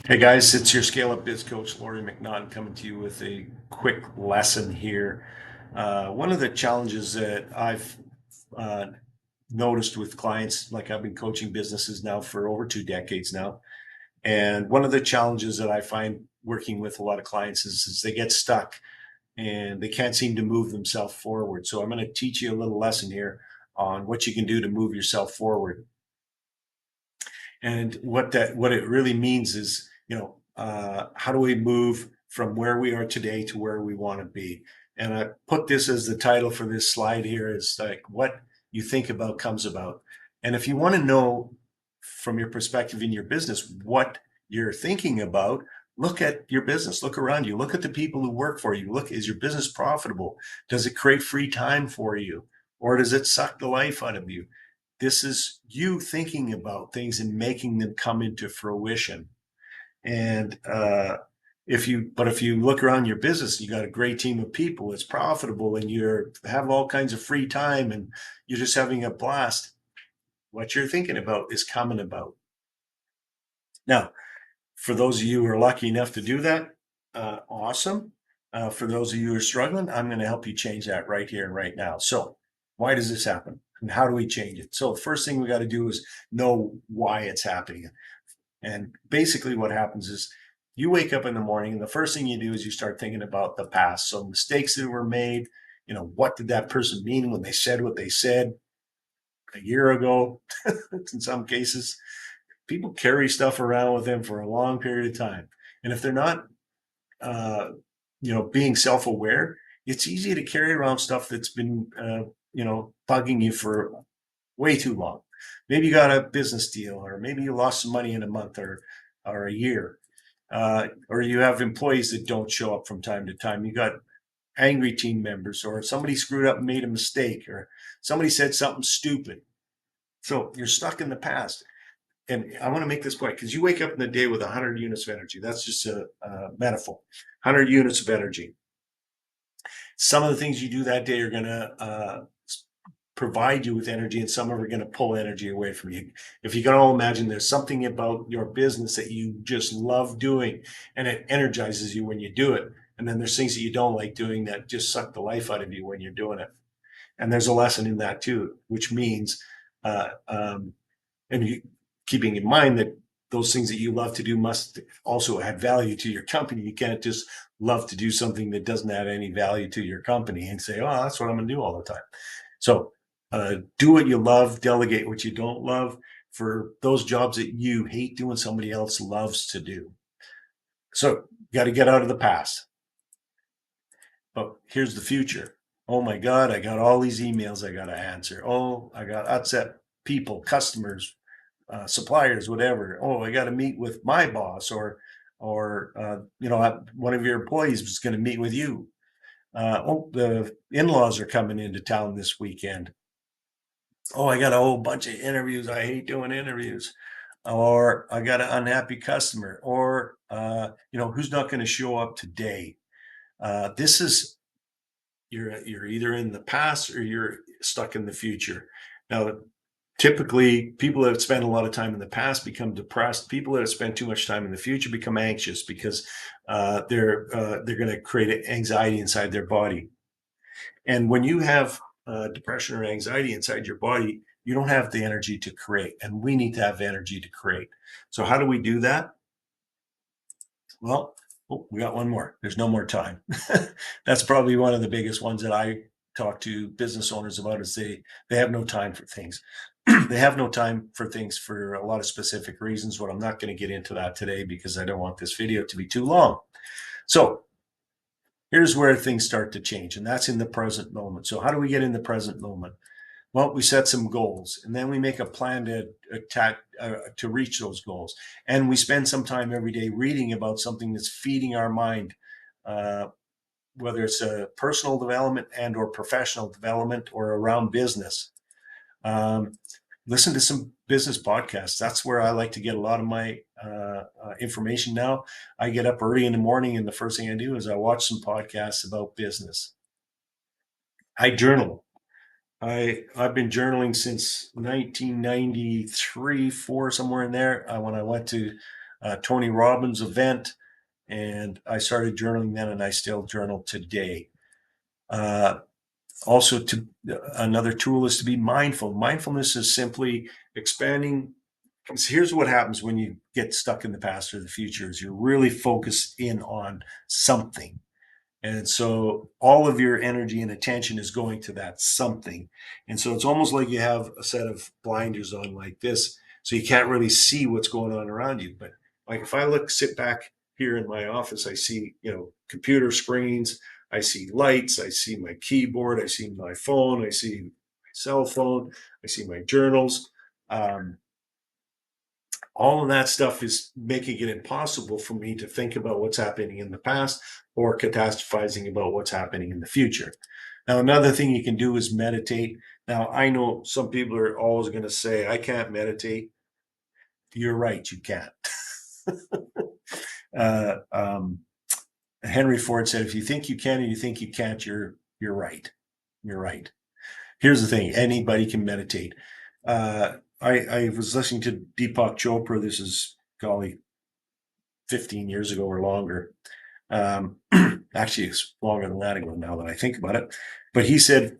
Hey guys, it's your Scale Up Biz Coach, Laurie McNaughton, coming to you with a quick lesson here. One of the challenges that I've uh, noticed with clients, like I've been coaching businesses now for over 2 decades now, and one of the challenges that I find working with a lot of clients is they get stuck and they can't seem to move themselves forward. So I'm going to teach you a little lesson here on what you can do to move yourself forward. And what it really means is, how do we move from where we are today to where we want to be? And I put this as the title for this slide here is like what you think about comes about. And if you want to know from your perspective in your business what you're thinking about, look at your business, look around you, look at the people who work for you. Look, is your business profitable? Does it create free time for you? Or does it suck the life out of you? This is you thinking about things and making them come into fruition. And if you look around your business, you got a great team of people, it's profitable, and you're have all kinds of free time, and you're just having a blast. What you're thinking about is coming about. Now, for those of you who are lucky enough to do that, awesome. For those of you who are struggling, I'm going to help you change that right here and right now. So, why does this happen? And how do we change it? So, the first thing we got to do is know why it's happening. And basically, what happens is you wake up in the morning, and the first thing you do is you start thinking about the past. So, mistakes that were made, what did that person mean when they said what they said a year ago, in some cases? People carry stuff around with them for a long period of time. And if they're not, uh, being self-aware, it's easy to carry around stuff that's been, bugging you for way too long. Maybe you got a business deal, or maybe you lost some money in a month or a year, or you have employees that don't show up from time to time. You got angry team members, or somebody screwed up and made a mistake, or somebody said something stupid. So you're stuck in the past. And I want to make this point because you wake up in the day with 100 units of energy. That's just a metaphor. 100 units of energy. Some of the things you do that day are going to provide you with energy, and some are going to pull energy away from you. If you can all imagine, there's something about your business that you just love doing, and it energizes you when you do it. And then there's things that you don't like doing that just suck the life out of you when you're doing it. And there's a lesson in that too, which means uh, um, and you keeping in mind that those things that you love to do must also add value to your company. You can't just love to do something that doesn't add any value to your company and say, oh, that's what I'm going to do all the time. So do what you love, delegate what you don't love. For those jobs that you hate doing, somebody else loves to do. So you got to get out of the past. But here's the future. Oh my God, I got all these emails I got to answer. Oh, I got upset people, customers, suppliers, whatever. Oh, I got to meet with my boss, or one of your employees is going to meet with you. Oh, the in-laws are coming into town this weekend. Oh, I got a whole bunch of interviews. I hate doing interviews. Or I got an unhappy customer. Or who's not going to show up today? This is you're either in the past or you're stuck in the future. Now, typically, people that have spent a lot of time in the past become depressed. People that have spent too much time in the future become anxious because they're going to create anxiety inside their body. And when you have depression or anxiety inside your body, you don't have the energy to create. And we need to have energy to create. So how do we do that? Well, oh, we got one more. There's no more time. That's probably one of the biggest ones that I talk to business owners about is they have no time for things. They have no time for things for a lot of specific reasons. What I'm not going to get into that today because I don't want this video to be too long. So here's where things start to change, and that's in the present moment. So how do we get in the present moment? Well, we set some goals, and then we make a plan to attack to reach those goals. And we spend some time every day reading about something that's feeding our mind, uh, whether it's a personal development and or professional development or around business. Um, Listen to some business podcasts. That's where I like to get a lot of my information now. I get up early in the morning, and the first thing I do is I watch some podcasts about business. I journal. I've been journaling since 1993, four, somewhere in there. When I went to Tony Robbins event, and I started journaling then, and I still journal today. Uh, Also, to another tool is to be mindful. Mindfulness is simply expanding. So here's what happens when you get stuck in the past or the future: is you're really focused in on something. And so all of your energy and attention is going to that something. And so it's almost like you have a set of blinders on like this. So you can't really see what's going on around you. But like if I sit back here in my office, I see, computer screens, I see lights, I see my keyboard, I see my phone, I see my cell phone, I see my journals. Um, all of that stuff is making it impossible for me to think about what's happening in the past or catastrophizing about what's happening in the future. Now, another thing you can do is meditate. Now, I know some people are always going to say, I can't meditate. You're right, you can't. uh, um, Henry Ford said, if you think you can and you think you can't, you're right. You're right. Here's the thing: anybody can meditate. I was listening to Deepak Chopra. This is, golly, 15 years ago or longer. Um, Actually, it's longer than that ago now that I think about it. But he said,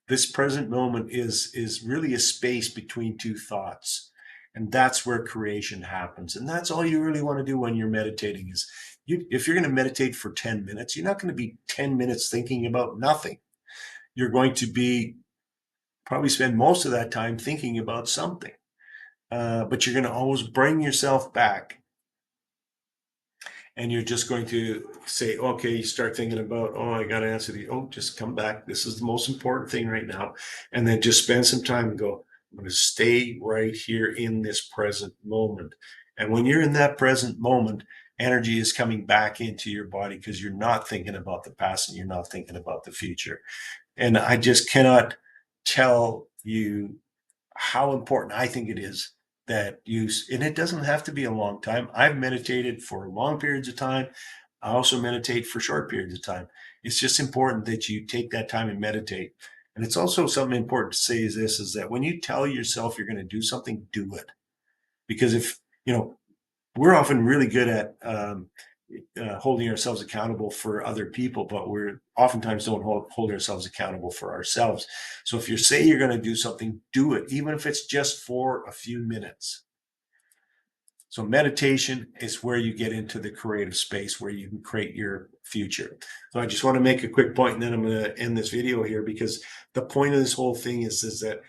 this present moment is really a space between two thoughts, and that's where creation happens. And that's all you really want to do when you're meditating is if you're going to meditate for 10 minutes, you're not going to be 10 minutes thinking about nothing. You're going to be probably spend most of that time thinking about something. But you're going to always bring yourself back, and you're just going to say, okay, you start thinking about, oh, I got to answer just come back. This is the most important thing right now. And then just spend some time and go, I'm going to stay right here in this present moment. And when you're in that present moment, energy is coming back into your body because you're not thinking about the past and you're not thinking about the future. And I just cannot tell you how important I think it is that and it doesn't have to be a long time. I've meditated for long periods of time. I also meditate for short periods of time. It's just important that you take that time and meditate. And it's also something important to say is that when you tell yourself you're going to do something, do it. Because if, we're often really good at holding ourselves accountable for other people, but we're oftentimes don't hold ourselves accountable for ourselves. So if you say you're going to do something, do it, even if it's just for a few minutes. So meditation is where you get into the creative space where you can create your future. So I just want to make a quick point, and then I'm going to end this video here, because the point of this whole thing is that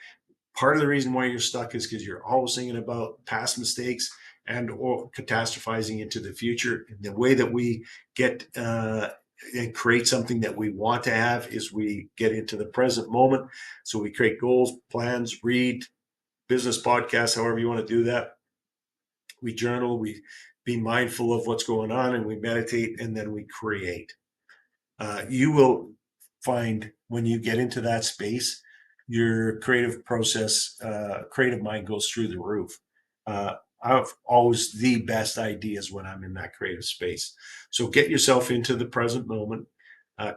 part of the reason why you're stuck is because you're always thinking about past mistakes and or catastrophizing into the future. And the way that we get and create something that we want to have is we get into the present moment. So we create goals, plans, read, business podcasts, however you want to do that. We journal, we be mindful of what's going on, and we meditate, and then we create. You will find when you get into that space, your creative mind goes through the roof. I've always the best ideas when I'm in that creative space. So get yourself into the present moment.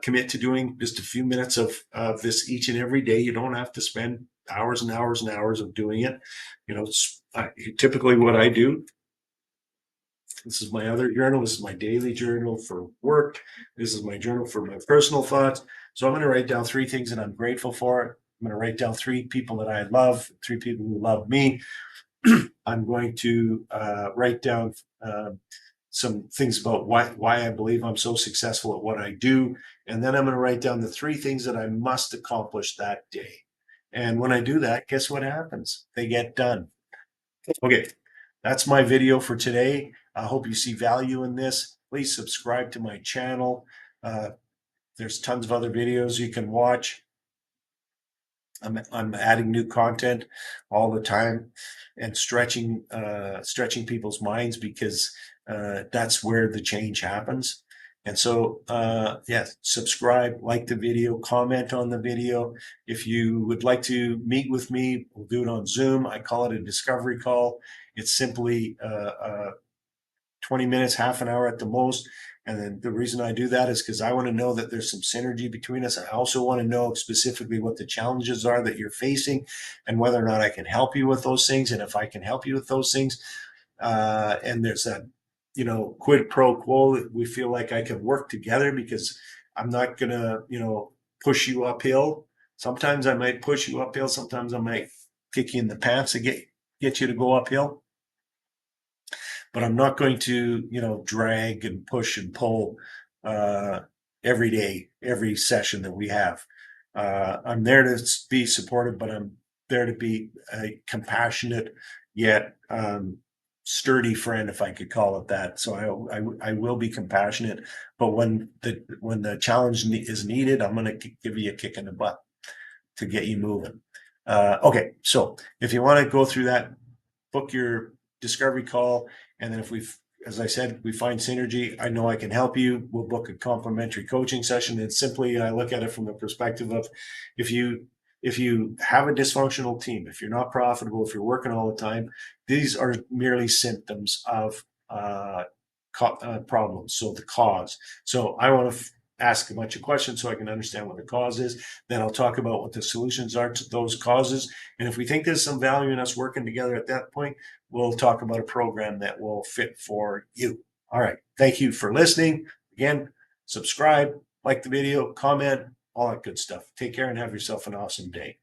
Commit to doing just a few minutes of this each and every day. You don't have to spend hours and hours and hours of doing it. Typically what I do, this is my other journal. This is my daily journal for work. This is my journal for my personal thoughts. So I'm going to write down 3 things that I'm grateful for. I'm going to write down 3 people that I love, 3 people who love me. I'm going to write down some things about why I believe I'm so successful at what I do. And then I'm going to write down the 3 things that I must accomplish that day. And when I do that, guess what happens? They get done. Okay, that's my video for today. I hope you see value in this. Please subscribe to my channel. There's tons of other videos you can watch. I'm adding new content all the time and stretching people's minds, because that's where the change happens. And so, subscribe, like the video, comment on the video. If you would like to meet with me, we'll do it on Zoom. I call it a discovery call. It's simply 20 minutes, half an hour at the most. And then the reason I do that is because I want to know that there's some synergy between us. I also want to know specifically what the challenges are that you're facing and whether or not I can help you with those things. And if I can help you with those things, and there's that, quid pro quo that we feel like I can work together because I'm not gonna, push you uphill. Sometimes I might push you uphill. Sometimes I might kick you in the pants to get you to go uphill. But I'm not going to, drag and push and pull uh, every day, every session that we have. I'm there to be supportive, but I'm there to be a compassionate yet sturdy friend, if I could call it that. So I will be compassionate, but when the challenge is needed, I'm going to give you a kick in the butt to get you moving. Okay, so if you want to go through that, book your discovery call. And then if as I said, we find synergy, I know I can help you. We'll book a complimentary coaching session. And simply, I look at it from the perspective of if you if you have a dysfunctional team, if you're not profitable, if you're working all the time, these are merely symptoms of problems. So the cause. So I want to ask a bunch of questions so I can understand what the cause is. Then I'll talk about what the solutions are to those causes. And if we think there's some value in us working together at that point, we'll talk about a program that will fit for you. All right. Thank you for listening. Again, subscribe, like the video, comment, all that good stuff. Take care and have yourself an awesome day.